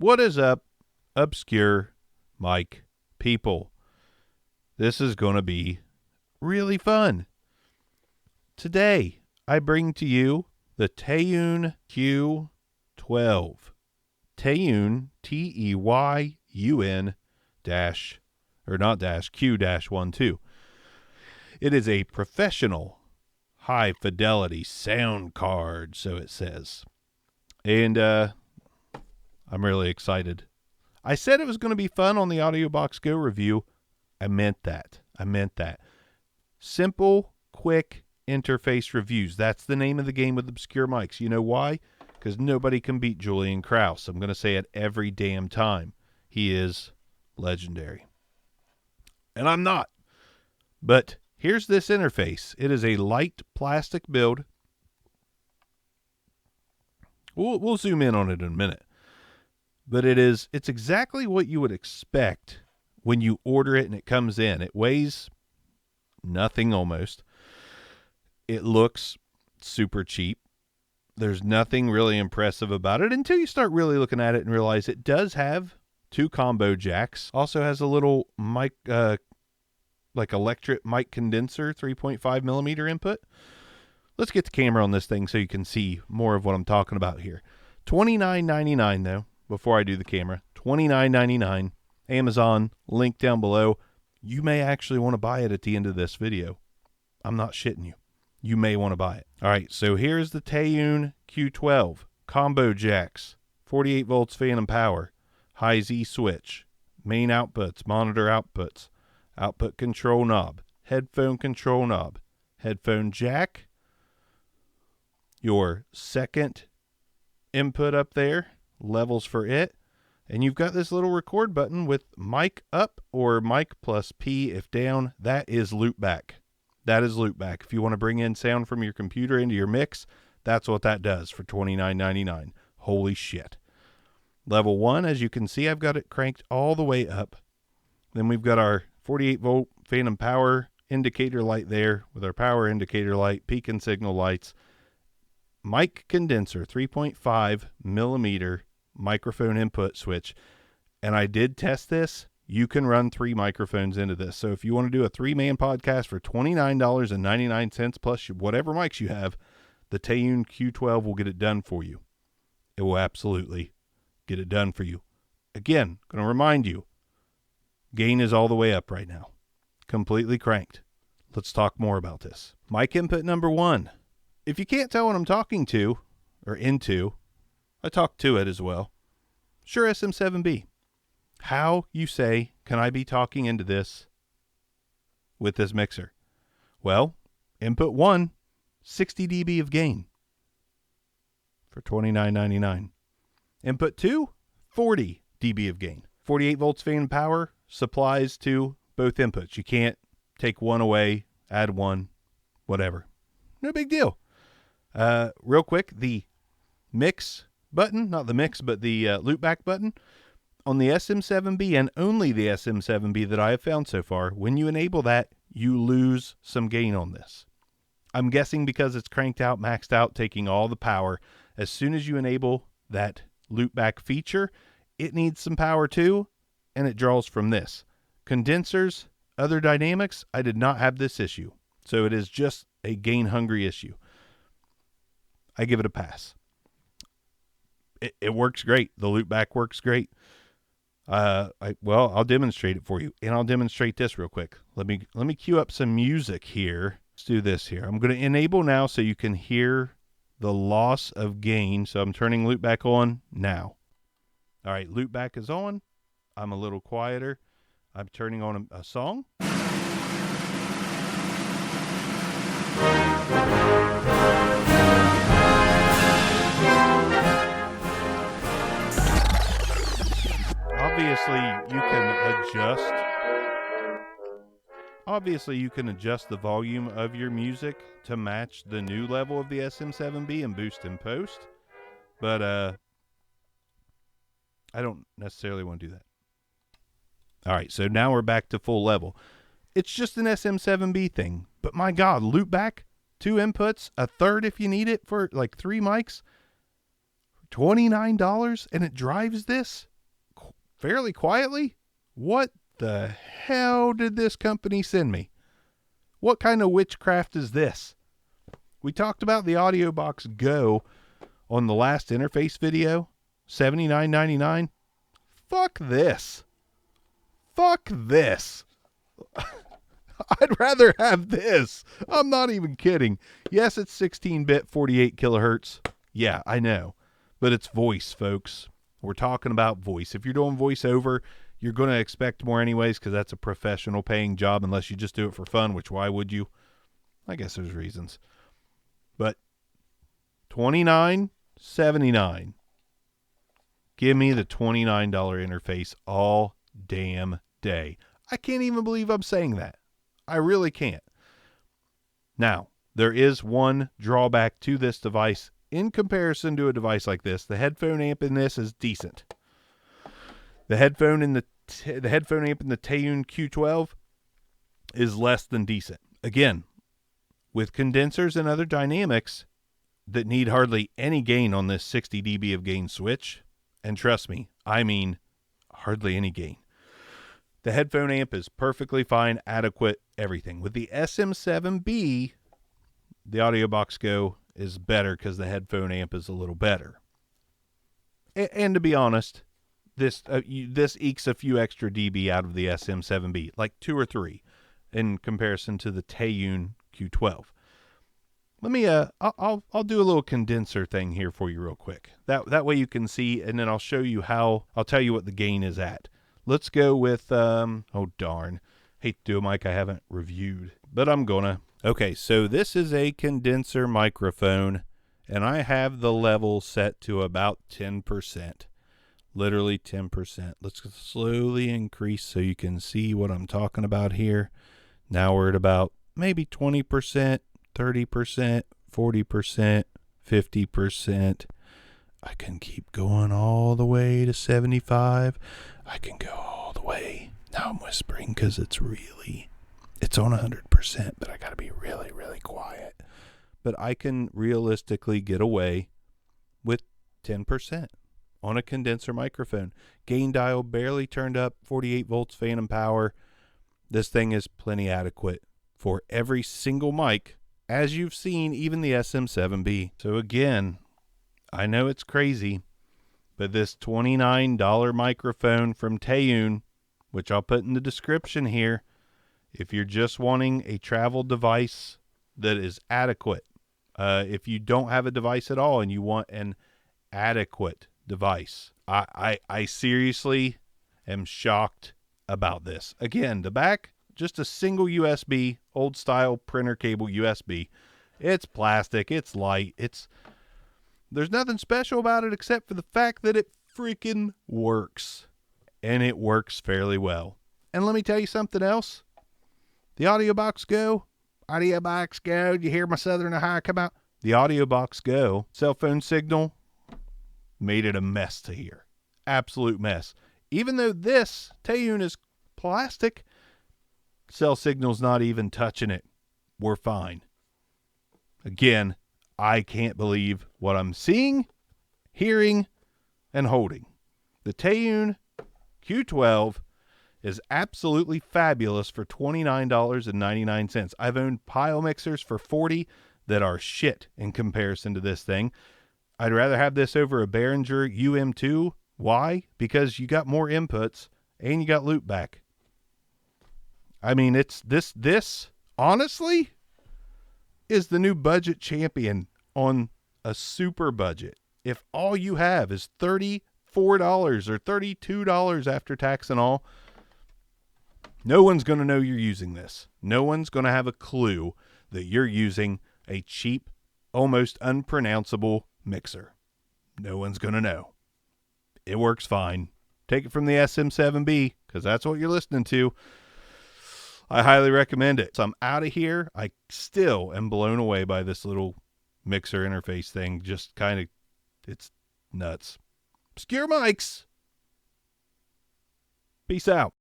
What is up, obscure mic people? This is going to be really fun. Today, I bring to you the TEYUN Q-12. TEYUN, T-E-Y-U-N dash, or not dash, Q-12. It is a professional high-fidelity sound card, so it says. And I'm really excited. I said it was going to be fun on the AudioBox Go review. I meant that. Simple, quick interface reviews. That's the name of the game with obscure mics. You know why? Because nobody can beat Julian Krause. I'm going to say it every damn time. He is legendary. And I'm not. But here's this interface. It is a light plastic build. We'll zoom in on it in a minute. But it's exactly what you would expect when you order it and it comes in. It weighs nothing almost. It looks super cheap. There's nothing really impressive about it until you start really looking at it and realize it does have 2 combo jacks. Also has a little mic, like electric mic condenser, 3.5 millimeter input. Let's get the camera on this thing so you can see more of what I'm talking about here. $29.99 though. Before I do the camera, $29.99, Amazon, link down below. You may actually want to buy it at the end of this video. I'm not shitting you. You may want to buy it. All right, so here's the TEYUN Q-12. Combo jacks, 48 volts phantom power, high Z switch, main outputs, monitor outputs, output control knob, headphone control knob, headphone jack, your second input up there, levels for it, and you've got this little record button with mic up or mic plus P if down. That is loopback. If you want to bring in sound from your computer into your mix, that's what that does for $29.99. Holy shit. Level 1, as you can see, I've got it cranked all the way up. Then we've got our 48 volt phantom power indicator light there with our power indicator light, peak and signal lights, mic condenser, 3.5 millimeter microphone input switch. And I did test this. You can run 3 microphones into this. So if you want to do a 3-man podcast for $29.99 plus whatever mics you have, the TEYUN Q-12 will get it done for you. It will absolutely get it done for you. Again, going to remind you, gain is all the way up right now. Completely cranked. Let's talk more about this. Mic input number 1. If you can't tell what I'm talking to, or into, I talk to it as well. Shure SM7B. How, you say, can I be talking into this with this mixer? Well, input 1, 60 dB of gain for $29.99. Input 2, 40 dB of gain. 48 volts phantom power supplies to both inputs. You can't take one away, add one, whatever. No big deal. Real quick, the mix button, not the mix, but the loopback button on the SM7B, and only the SM7B that I have found so far, when you enable that, you lose some gain on this. I'm guessing because it's cranked out, maxed out, taking all the power. As soon as you enable that loopback feature, it needs some power too, and it draws from this. Condensers, other dynamics, I did not have this issue. So it is just a gain-hungry issue. I give it a pass. It works great. The loopback works great. I'll demonstrate it for you, and I'll demonstrate this real quick. Let me cue up some music here. Let's do this here. I'm going to enable now so you can hear the loss of gain. So I'm turning loopback on now. All right, loopback is on. I'm a little quieter. I'm turning on a song. Obviously, you can adjust the volume of your music to match the new level of the SM7B and boost in post. But I don't necessarily want to do that. All right, so now we're back to full level. It's just an SM7B thing. But my God, loopback, 2 inputs, a third if you need it for like 3 mics, $29, and it drives this? fairly quietly. What the hell did this company send me? What kind of witchcraft is this? We talked about the AudioBox Go on the last interface video, $79.99. Fuck this. Fuck this. I'd rather have this. I'm not even kidding. Yes, it's 16-bit, 48 kilohertz. Yeah, I know. But it's voice, folks. We're talking about voice. If you're doing voiceover, you're going to expect more anyways, because that's a professional paying job, unless you just do it for fun, which why would you? I guess there's reasons. But $29.79. Give me the $29 interface all damn day. I can't even believe I'm saying that. I really can't. Now, there is one drawback to this device in comparison to a device like this. The headphone amp in this is decent. The headphone amp in the TEYUN Q-12 is less than decent. Again, with condensers and other dynamics that need hardly any gain on this 60 dB of gain switch, and trust me, I mean hardly any gain. The headphone amp is perfectly fine, adequate, everything. With the SM7B, the AudioBox Go is better because the headphone amp is a little better. And to be honest, this ekes a few extra dB out of the SM7B, like 2 or 3, in comparison to the TEYUN Q12. Let me I'll do a little condenser thing here for you real quick. That way you can see, and then I'll show you how. I'll tell you what the gain is at. Let's go with oh darn, hate to do a mic I haven't reviewed, but I'm gonna. Okay, so this is a condenser microphone, and I have the level set to about 10%. Literally 10%. Let's slowly increase so you can see what I'm talking about here. Now we're at about maybe 20%, 30%, 40%, 50%. I can keep going all the way to 75. I can go all the way. Now I'm whispering because it's on 100%, but I got to be really, really quiet. But I can realistically get away with 10% on a condenser microphone. Gain dial barely turned up, 48 volts phantom power. This thing is plenty adequate for every single mic, as you've seen, even the SM7B. So again, I know it's crazy, but this $29 microphone from TEYUN, which I'll put in the description here, if you're just wanting a travel device that is adequate, if you don't have a device at all and you want an adequate device, I seriously am shocked about this. Again, the back, just a single USB, old style printer cable USB. It's plastic, it's light, there's nothing special about it except for the fact that it freaking works. And it works fairly well. And let me tell you something else. The AudioBox Go, you hear my Southern Ohio come out? The AudioBox Go cell phone signal made it a mess to hear. Absolute mess. Even though this TEYUN is plastic, cell signal's not even touching it. We're fine. Again, I can't believe what I'm seeing, hearing, and holding. The TEYUN Q12 is absolutely fabulous for $29.99. I've owned pile mixers for $40 that are shit in comparison to this thing. I'd rather have this over a Behringer UM2. Why? Because you got more inputs and you got loopback. I mean, it's this honestly is the new budget champion on a super budget. If all you have is $34 or $32 after tax and all, no one's going to know you're using this. No one's going to have a clue that you're using a cheap, almost unpronounceable mixer. No one's going to know. It works fine. Take it from the SM7B, because that's what you're listening to. I highly recommend it. So I'm out of here. I still am blown away by this little mixer interface thing. Just kind of, it's nuts. Obscure Mics. Peace out.